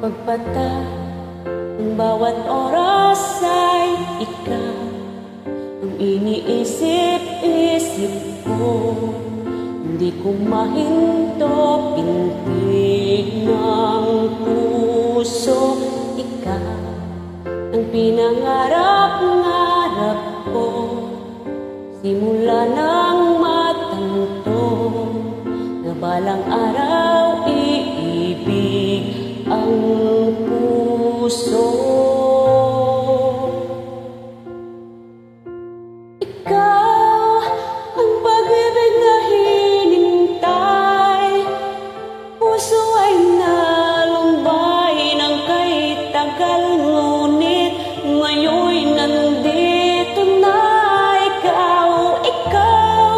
Pagpata ng bawat oras ay ikaw ang iniisip-isip ko. Hindi ko mahinto, pintig ng puso. Ikaw ang pinangarap-ngarap ko, simula nang matanto na balang araw iibig ang puso. Ikaw ang pag-ibig na hinintay, puso ay nalumbay ng kay tagal, ngunit ngayon'y nandito na. Ikaw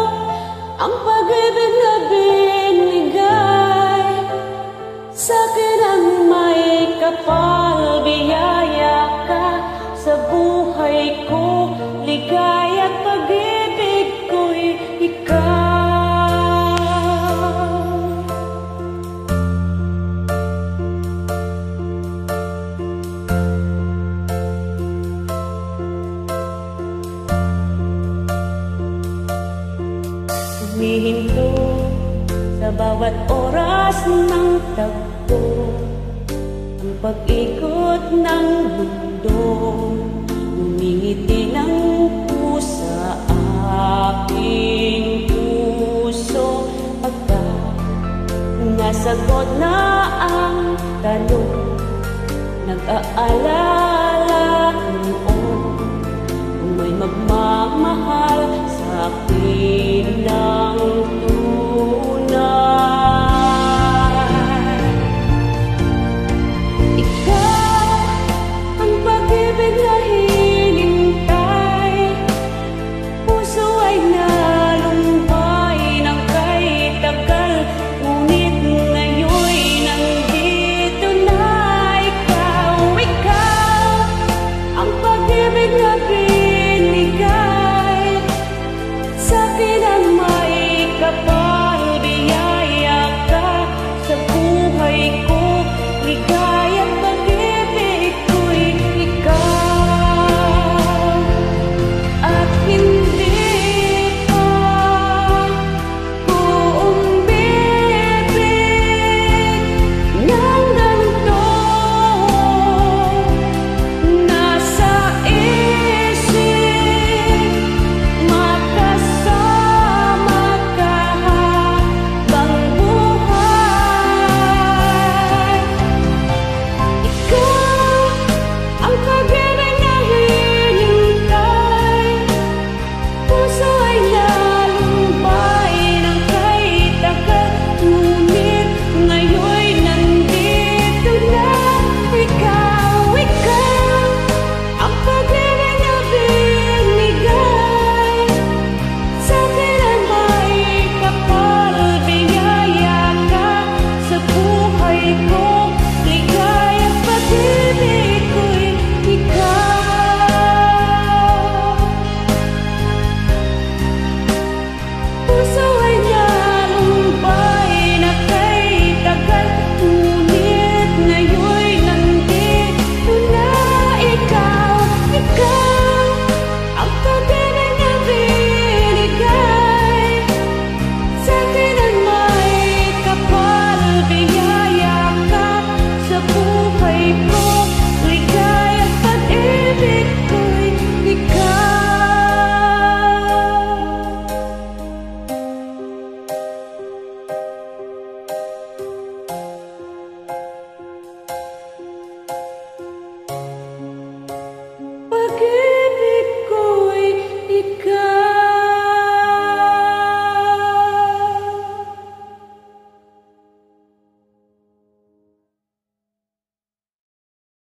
ang pag-ibig na binigay sa'kin ang may kapal, biyaya ka sa buhay ko, ligaya at pag-ibig ko'y ikaw. Humihinto sa bawat oras ng tagpo, ang pag-ikot ng mundo, humingiti ng pusa aking puso. Pagka nasagot na ang tanong, nag-aalala noon kung may magmamahal sa akin lang